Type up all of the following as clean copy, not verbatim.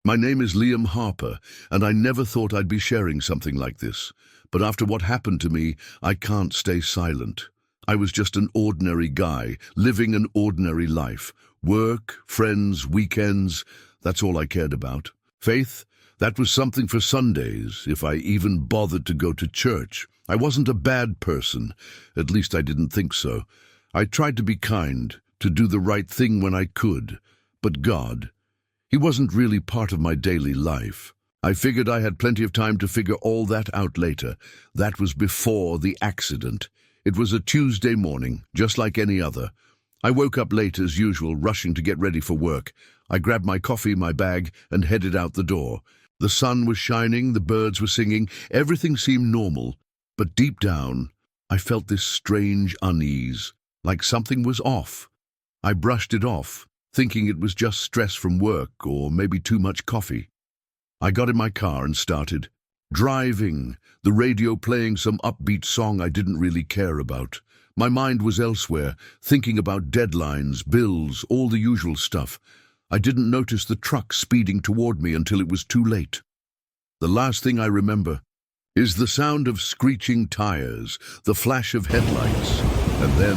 My name is Liam Harper, and I never thought I'd be sharing something like this. But after what happened to me, I can't stay silent. I was just an ordinary guy, living an ordinary life. Work, friends, weekends, that's all I cared about. Faith, that was something for Sundays, if I even bothered to go to church. I wasn't a bad person, at least I didn't think so. I tried to be kind, to do the right thing when I could. But God, He wasn't really part of my daily life. I figured I had plenty of time to figure all that out later. That was before the accident. It was a Tuesday morning, just like any other. I woke up late as usual, rushing to get ready for work. I grabbed my coffee, my bag, and headed out the door. The sun was shining, the birds were singing, everything seemed normal. But deep down, I felt this strange unease, like something was off. I brushed it off, thinking it was just stress from work or maybe too much coffee. I got in my car and started driving, the radio playing some upbeat song I didn't really care about. My mind was elsewhere, thinking about deadlines, bills, all the usual stuff. I didn't notice the truck speeding toward me until it was too late. The last thing I remember is the sound of screeching tires, the flash of headlights, and then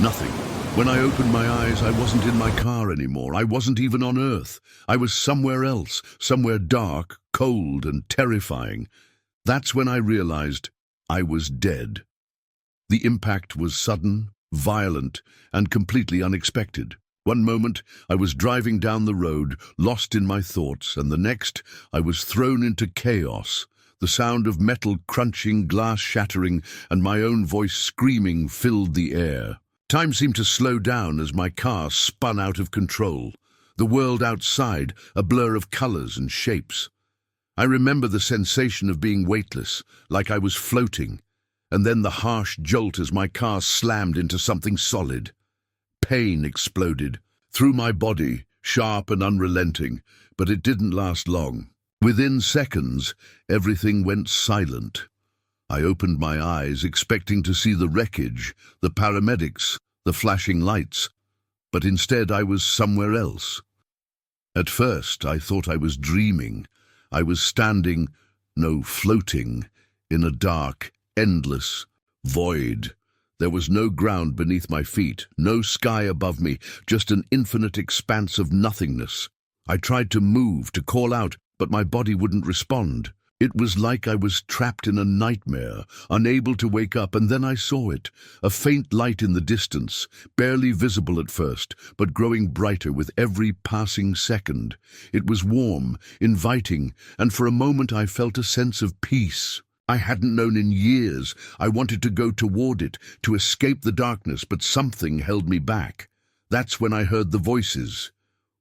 nothing. When I opened my eyes, I wasn't in my car anymore. I wasn't even on Earth. I was somewhere else, somewhere dark, cold, and terrifying. That's when I realized I was dead. The impact was sudden, violent, and completely unexpected. One moment, I was driving down the road, lost in my thoughts, and the next, I was thrown into chaos. The sound of metal crunching, glass shattering, and my own voice screaming filled the air. Time seemed to slow down as my car spun out of control. The world outside, a blur of colors and shapes. I remember the sensation of being weightless, like I was floating, and then the harsh jolt as my car slammed into something solid. Pain exploded through my body, sharp and unrelenting, but it didn't last long. Within seconds, everything went silent. I opened my eyes, expecting to see the wreckage, the paramedics, the flashing lights, but instead I was somewhere else. At first, I thought I was dreaming. I was floating, in a dark, endless void. There was no ground beneath my feet, no sky above me, just an infinite expanse of nothingness. I tried to move, to call out, but my body wouldn't respond. It was like I was trapped in a nightmare, unable to wake up, and then I saw it, a faint light in the distance, barely visible at first, but growing brighter with every passing second. It was warm, inviting, and for a moment I felt a sense of peace I hadn't known in years. I wanted to go toward it, to escape the darkness, but something held me back. That's when I heard the voices,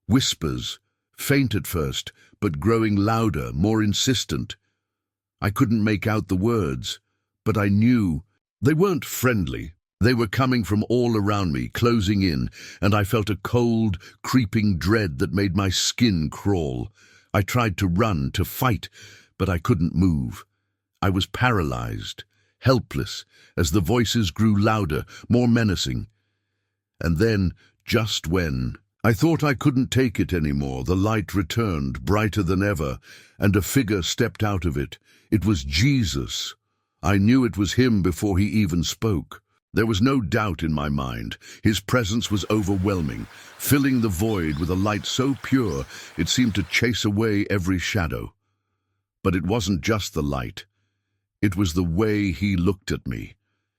whispers, faint at first, but growing louder, more insistent. I couldn't make out the words, but I knew they weren't friendly. They were coming from all around me, closing in, and I felt a cold, creeping dread that made my skin crawl. I tried to run, to fight, but I couldn't move. I was paralyzed, helpless, as the voices grew louder, more menacing. And then, just when I thought I couldn't take it anymore, the light returned, brighter than ever, and a figure stepped out of it. It was Jesus. I knew it was him before he even spoke. There was no doubt in my mind. His presence was overwhelming, filling the void with a light so pure it seemed to chase away every shadow. But it wasn't just the light. It was the way he looked at me.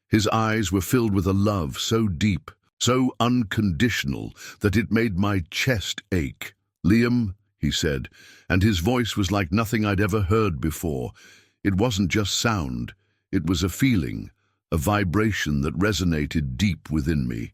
His eyes were filled with a love so deep, so unconditional, that it made my chest ache. "Liam," he said, and his voice was like nothing I'd ever heard before. It wasn't just sound, it was a feeling, a vibration that resonated deep within me.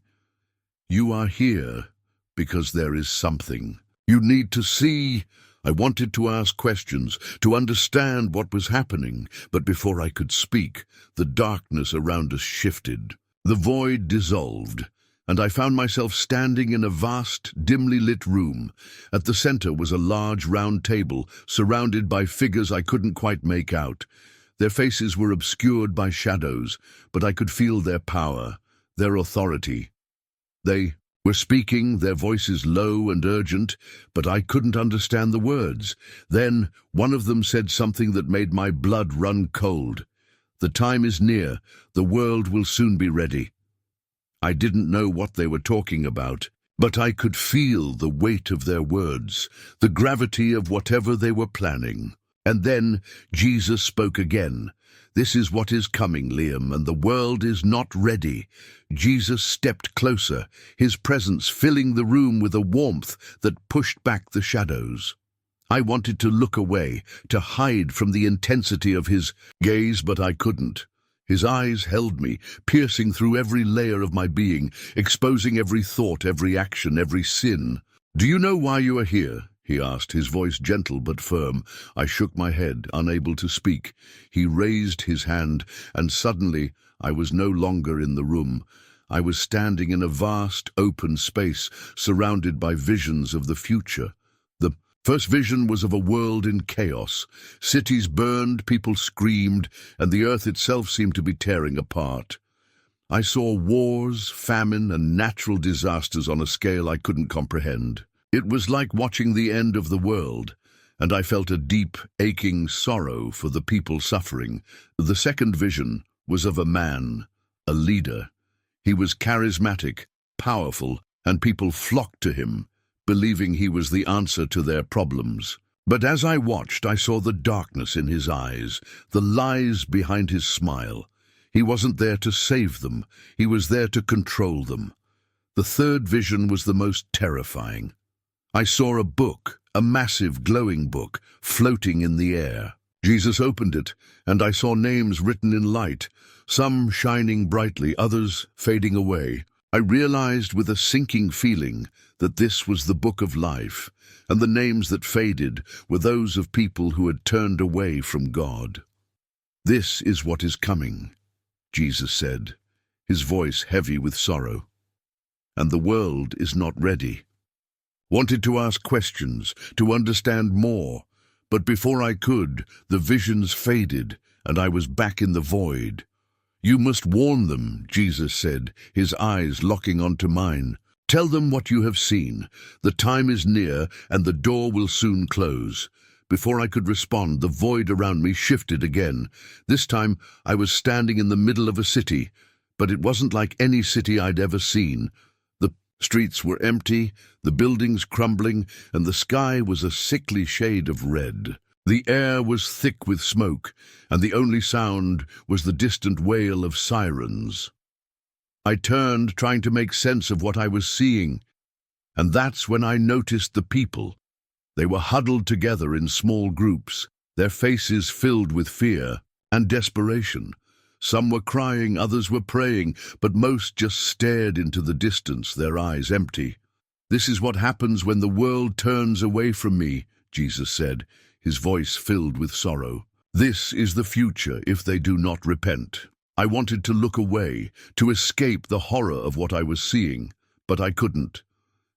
"You are here because there is something. You need to see." I wanted to ask questions, to understand what was happening, but before I could speak, the darkness around us shifted. The void dissolved, and I found myself standing in a vast, dimly lit room. At the center was a large round table, surrounded by figures I couldn't quite make out. Their faces were obscured by shadows, but I could feel their power, their authority. They were speaking, their voices low and urgent, but I couldn't understand the words. Then one of them said something that made my blood run cold. "The time is near. The world will soon be ready." I didn't know what they were talking about, but I could feel the weight of their words, the gravity of whatever they were planning. And then Jesus spoke again. "This is what is coming, Liam, and the world is not ready." Jesus stepped closer, his presence filling the room with a warmth that pushed back the shadows. I wanted to look away, to hide from the intensity of his gaze, but I couldn't. His eyes held me, piercing through every layer of my being, exposing every thought, every action, every sin. "Do you know why you are here?" he asked, his voice gentle but firm. I shook my head, unable to speak. He raised his hand, and suddenly I was no longer in the room. I was standing in a vast, open space, surrounded by visions of the future. The first vision was of a world in chaos. Cities burned, people screamed, and the earth itself seemed to be tearing apart. I saw wars, famine, and natural disasters on a scale I couldn't comprehend. It was like watching the end of the world, and I felt a deep, aching sorrow for the people suffering. The second vision was of a man, a leader. He was charismatic, powerful, and people flocked to him, believing he was the answer to their problems. But as I watched, I saw the darkness in his eyes, the lies behind his smile. He wasn't there to save them, he was there to control them. The third vision was the most terrifying. I saw a book, a massive glowing book, floating in the air. Jesus opened it, and I saw names written in light, some shining brightly, others fading away. I realized with a sinking feeling that this was the book of life, and the names that faded were those of people who had turned away from God. "This is what is coming," Jesus said, his voice heavy with sorrow. "And the world is not ready." Wanted to ask questions, to understand more, but before I could, the visions faded, and I was back in the void. "You must warn them," Jesus said, his eyes locking onto mine. "Tell them what you have seen. The time is near, and the door will soon close." Before I could respond, the void around me shifted again. This time, I was standing in the middle of a city, but it wasn't like any city I'd ever seen. The streets were empty, the buildings crumbling, and the sky was a sickly shade of red. The air was thick with smoke, and the only sound was the distant wail of sirens. I turned, trying to make sense of what I was seeing, and that's when I noticed the people. They were huddled together in small groups, their faces filled with fear and desperation. Some were crying, others were praying, but most just stared into the distance, their eyes empty. "This is what happens when the world turns away from me," Jesus said, his voice filled with sorrow. "This is the future if they do not repent." I wanted to look away, to escape the horror of what I was seeing, but I couldn't.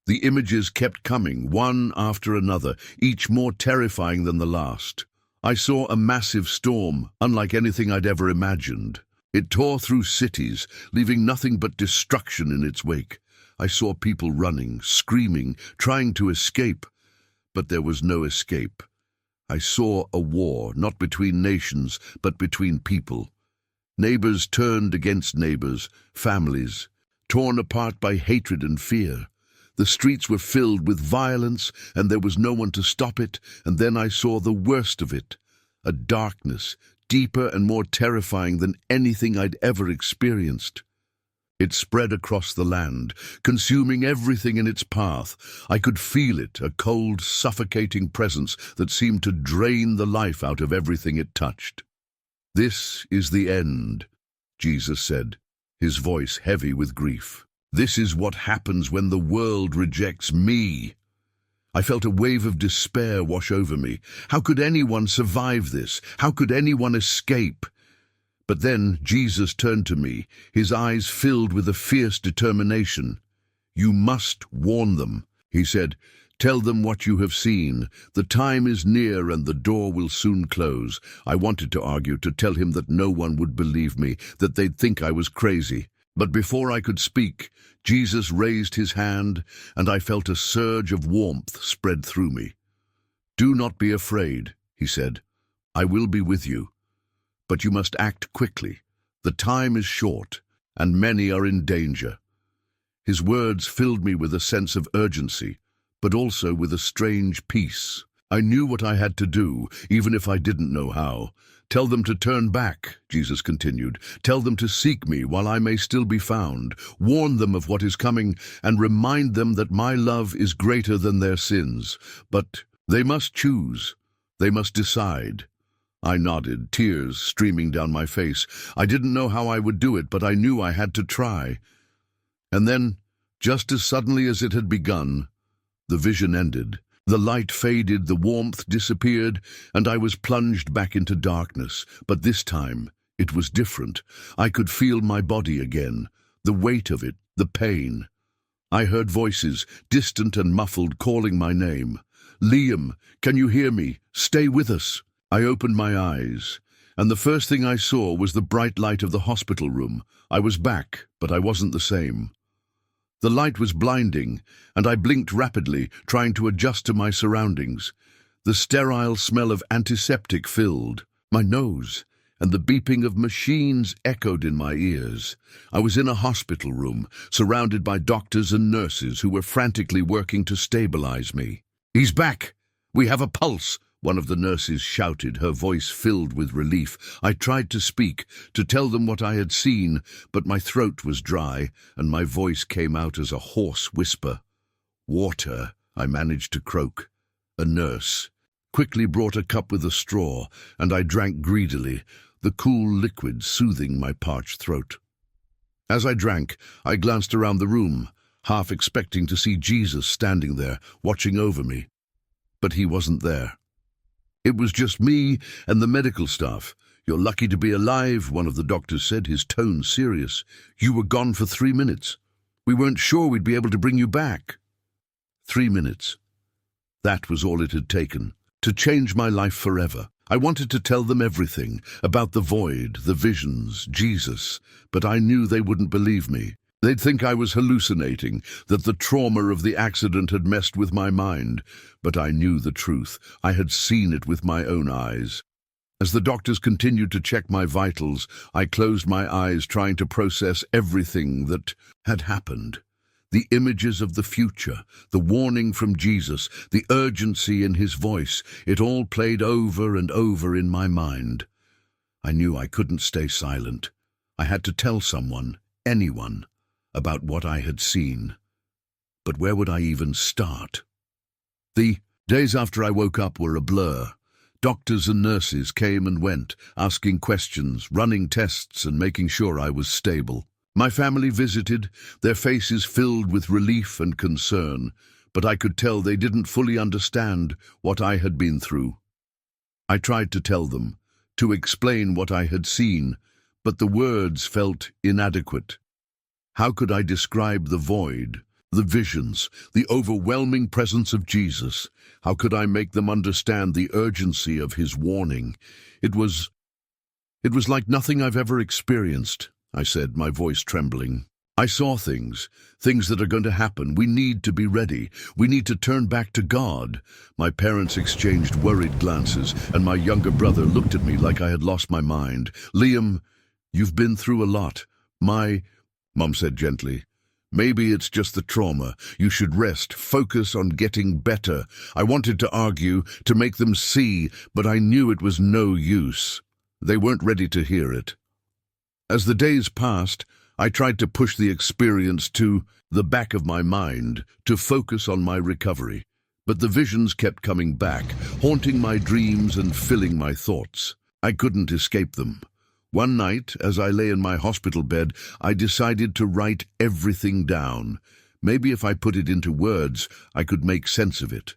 The images kept coming, one after another, each more terrifying than the last. I saw a massive storm, unlike anything I'd ever imagined. It tore through cities, leaving nothing but destruction in its wake. I saw people running, screaming, trying to escape, but there was no escape. I saw a war, not between nations, but between people. Neighbors turned against neighbors, families, torn apart by hatred and fear. The streets were filled with violence, and there was no one to stop it, and then I saw the worst of it, a darkness, deeper and more terrifying than anything I'd ever experienced. It spread across the land, consuming everything in its path. I could feel it, a cold, suffocating presence that seemed to drain the life out of everything it touched. "This is the end," Jesus said, his voice heavy with grief. "This is what happens when the world rejects me." I felt a wave of despair wash over me. How could anyone survive this? How could anyone escape? But then Jesus turned to me, his eyes filled with a fierce determination. "You must warn them," he said. "Tell them what you have seen. The time is near and the door will soon close." I wanted to argue, to tell him that no one would believe me, that they'd think I was crazy. But before I could speak, Jesus raised his hand, and I felt a surge of warmth spread through me. "Do not be afraid," he said. "I will be with you. But you must act quickly. The time is short, and many are in danger." His words filled me with a sense of urgency, but also with a strange peace. I knew what I had to do, even if I didn't know how. "Tell them to turn back," Jesus continued. "Tell them to seek me while I may still be found. Warn them of what is coming, and remind them that my love is greater than their sins. But they must choose. They must decide." I nodded, tears streaming down my face. I didn't know how I would do it, but I knew I had to try. And then, just as suddenly as it had begun, the vision ended. The light faded, the warmth disappeared, and I was plunged back into darkness. But this time, it was different. I could feel my body again, the weight of it, the pain. I heard voices, distant and muffled, calling my name. "Liam, can you hear me? Stay with us." I opened my eyes, and the first thing I saw was the bright light of the hospital room. I was back, but I wasn't the same. The light was blinding, and I blinked rapidly, trying to adjust to my surroundings. The sterile smell of antiseptic filled my nose, and the beeping of machines echoed in my ears. I was in a hospital room, surrounded by doctors and nurses who were frantically working to stabilize me. "He's back! We have a pulse!" one of the nurses shouted, her voice filled with relief. I tried to speak, to tell them what I had seen, but my throat was dry, and my voice came out as a hoarse whisper. "Water," I managed to croak. A nurse quickly brought a cup with a straw, and I drank greedily, the cool liquid soothing my parched throat. As I drank, I glanced around the room, half expecting to see Jesus standing there, watching over me. But he wasn't there. It was just me and the medical staff. "You're lucky to be alive," one of the doctors said, his tone serious. "You were gone for 3 minutes. We weren't sure we'd be able to bring you back." 3 minutes. That was all it had taken to change my life forever. I wanted to tell them everything, about the void, the visions, Jesus, but I knew they wouldn't believe me. They'd think I was hallucinating, that the trauma of the accident had messed with my mind. But I knew the truth. I had seen it with my own eyes. As the doctors continued to check my vitals, I closed my eyes, trying to process everything that had happened. The images of the future, the warning from Jesus, the urgency in his voice, it all played over and over in my mind. I knew I couldn't stay silent. I had to tell someone, anyone, about what I had seen. But where would I even start? The days after I woke up were a blur. Doctors and nurses came and went, asking questions, running tests, and making sure I was stable. My family visited, their faces filled with relief and concern, but I could tell they didn't fully understand what I had been through. I tried to tell them, to explain what I had seen, but the words felt inadequate. How could I describe the void, the visions, the overwhelming presence of Jesus? How could I make them understand the urgency of his warning? It was like nothing I've ever experienced, I said, my voice trembling. "I saw things that are going to happen. We need to be ready. We need to turn back to God." My parents exchanged worried glances, and my younger brother looked at me like I had lost my mind. "Liam, you've been through a lot." Mom said gently, "Maybe it's just the trauma. You should rest, focus on getting better." I wanted to argue, to make them see, but I knew it was no use. They weren't ready to hear it. As the days passed, I tried to push the experience to the back of my mind, to focus on my recovery. But the visions kept coming back, haunting my dreams and filling my thoughts. I couldn't escape them. One night, as I lay in my hospital bed, I decided to write everything down. Maybe if I put it into words, I could make sense of it.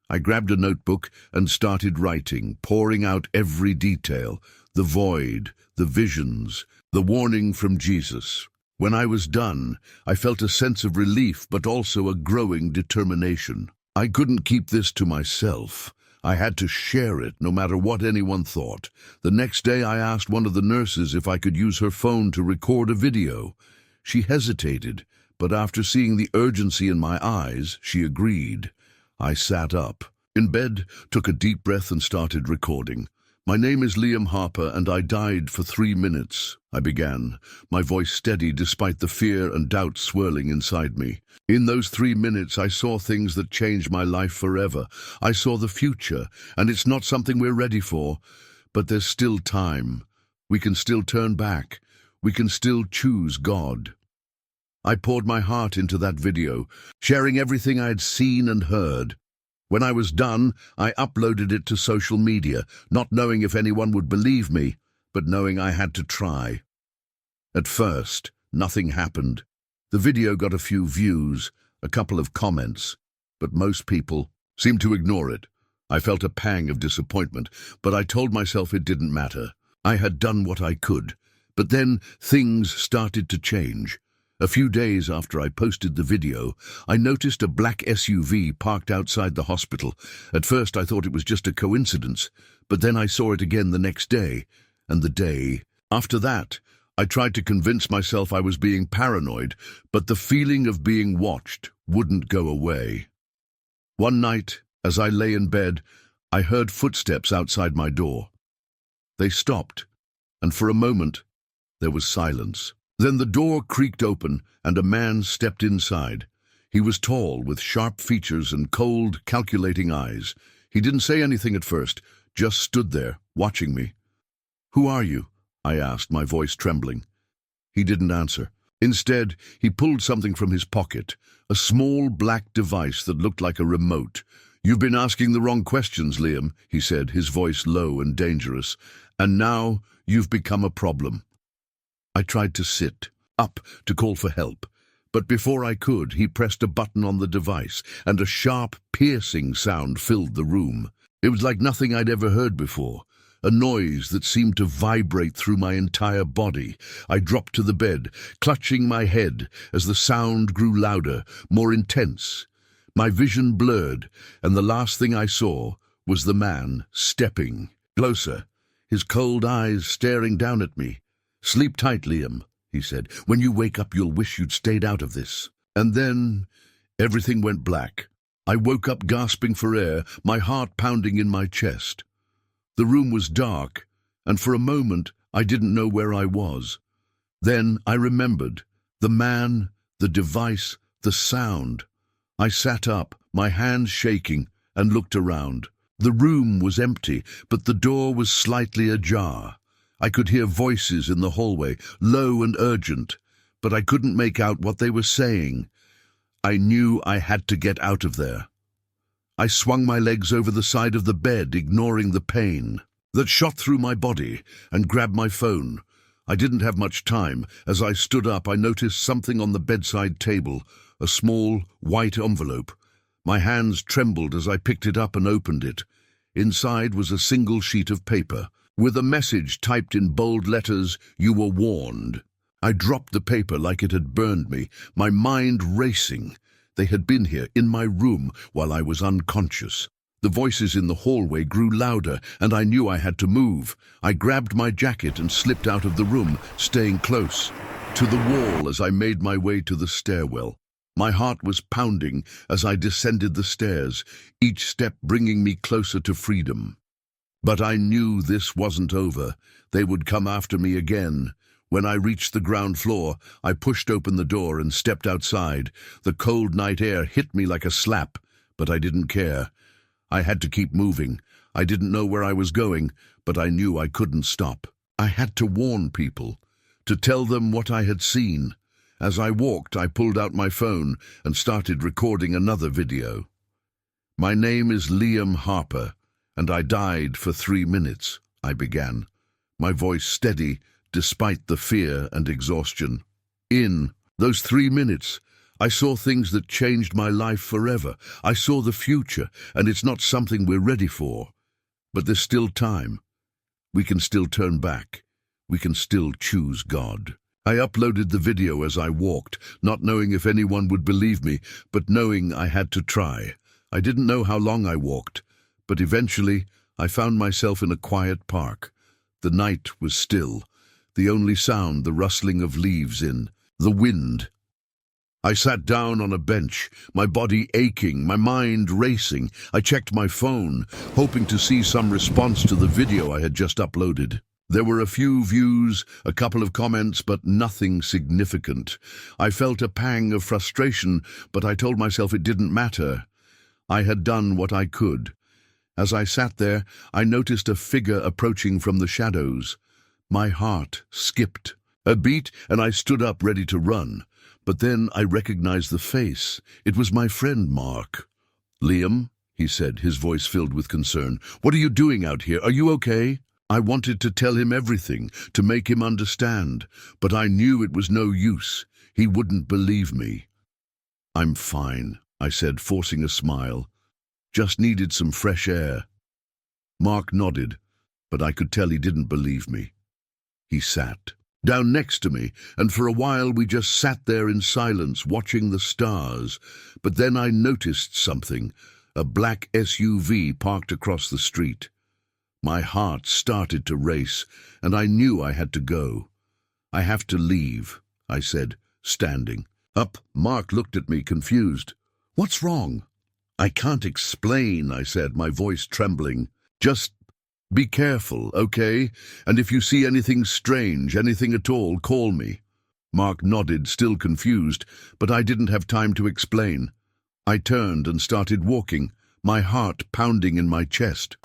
I grabbed a notebook and started writing, pouring out every detail, the void, the visions, the warning from Jesus. When I was done, I felt a sense of relief, but also a growing determination. I couldn't keep this to myself. I had to share it, no matter what anyone thought. The next day I asked one of the nurses if I could use her phone to record a video. She hesitated, but after seeing the urgency in my eyes, she agreed. I sat up. In bed, took a deep breath and started recording. "My name is Liam Harper, and I died for 3 minutes," I began, my voice steady despite the fear and doubt swirling inside me. "In those 3 minutes, I saw things that changed my life forever. I saw the future, and it's not something we're ready for. But there's still time. We can still turn back. We can still choose God." I poured my heart into that video, sharing everything I had seen and heard. When I was done, I uploaded it to social media, not knowing if anyone would believe me, but knowing I had to try. At first, nothing happened. The video got a few views, a couple of comments, but most people seemed to ignore it. I felt a pang of disappointment, but I told myself it didn't matter. I had done what I could. But then things started to change. A few days after I posted the video, I noticed a black SUV parked outside the hospital. At first I thought it was just a coincidence, but then I saw it again the next day, and the day after that. I tried to convince myself I was being paranoid, but the feeling of being watched wouldn't go away. One night, as I lay in bed, I heard footsteps outside my door. They stopped, and for a moment, there was silence. Then the door creaked open, and a man stepped inside. He was tall, with sharp features and cold, calculating eyes. He didn't say anything at first, just stood there, watching me. "Who are you?" I asked, my voice trembling. He didn't answer. Instead, he pulled something from his pocket, a small black device that looked like a remote. "You've been asking the wrong questions, Liam," he said, his voice low and dangerous. "And now you've become a problem." I tried to sit up to call for help, but before I could, he pressed a button on the device, and a sharp, piercing sound filled the room. It was like nothing I'd ever heard before, a noise that seemed to vibrate through my entire body. I dropped to the bed, clutching my head as the sound grew louder, more intense. My vision blurred, and the last thing I saw was the man stepping closer, his cold eyes staring down at me. "Sleep tight, Liam," he said. "When you wake up, you'll wish you'd stayed out of this." And then everything went black. I woke up gasping for air, my heart pounding in my chest. The room was dark, and for a moment I didn't know where I was. Then I remembered. The man, the device, the sound. I sat up, my hands shaking, and looked around. The room was empty, but the door was slightly ajar. I could hear voices in the hallway, low and urgent, but I couldn't make out what they were saying. I knew I had to get out of there. I swung my legs over the side of the bed, ignoring the pain that shot through my body, and grabbed my phone. I didn't have much time. As I stood up, I noticed something on the bedside table, a small, white envelope. My hands trembled as I picked it up and opened it. Inside was a single sheet of paper, with a message typed in bold letters, "You were warned." I dropped the paper like it had burned me, my mind racing. They had been here, in my room, while I was unconscious. The voices in the hallway grew louder, and I knew I had to move. I grabbed my jacket and slipped out of the room, staying close to the wall as I made my way to the stairwell. My heart was pounding as I descended the stairs, each step bringing me closer to freedom. But I knew this wasn't over. They would come after me again. When I reached the ground floor, I pushed open the door and stepped outside. The cold night air hit me like a slap, but I didn't care. I had to keep moving. I didn't know where I was going, but I knew I couldn't stop. I had to warn people, to tell them what I had seen. As I walked, I pulled out my phone and started recording another video. "My name is Liam Harper, and I died for 3 minutes, I began, my voice steady despite the fear and exhaustion. In those 3 minutes, I saw things that changed my life forever. I saw the future, and it's not something we're ready for. But there's still time. We can still turn back. We can still choose God. I uploaded the video as I walked, not knowing if anyone would believe me, but knowing I had to try. I didn't know how long I walked, but eventually I found myself in a quiet park. The night was still, the only sound the rustling of leaves in The wind. I sat down on a bench, my body aching, my mind racing. I checked my phone, hoping to see some response to the video I had just uploaded. There were a few views, a couple of comments, but nothing significant. I felt a pang of frustration, but I told myself it didn't matter. I had done what I could. As I sat there, I noticed a figure approaching from the shadows. My heart skipped a beat, and I stood up ready to run. But then I recognized the face. It was my friend Mark. "Liam," he said, his voice filled with concern, "what are you doing out here? Are you okay?" I wanted to tell him everything, to make him understand, but I knew it was no use. He wouldn't believe me. "I'm fine," I said, forcing a smile. "Just needed some fresh air." Mark nodded, but I could tell he didn't believe me. He sat down next to me, and for a while we just sat there in silence, watching the stars. But then I noticed something, a black SUV parked across the street. My heart started to race, and I knew I had to go. "I have to leave," I said, standing up. Mark looked at me, confused. "What's wrong?" "I can't explain," I said, my voice trembling. "Just be careful, okay? And if you see anything strange, anything at all, call me." Mark nodded, still confused, but I didn't have time to explain. I turned and started walking, my heart pounding in my chest.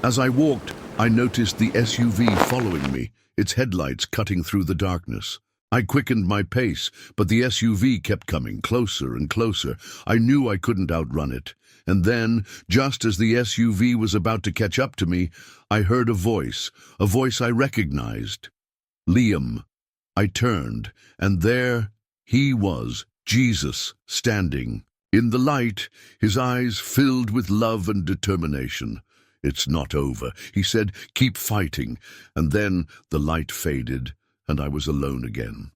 As I walked, I noticed the SUV following me, its headlights cutting through the darkness. I quickened my pace, but the SUV kept coming closer and closer. I knew I couldn't outrun it. And then, just as the SUV was about to catch up to me, I heard a voice I recognized. "Liam." I turned, and there he was, Jesus, standing. In the light, his eyes filled with love and determination. "It's not over," he said. "Keep fighting." And then the light faded, and I was alone again.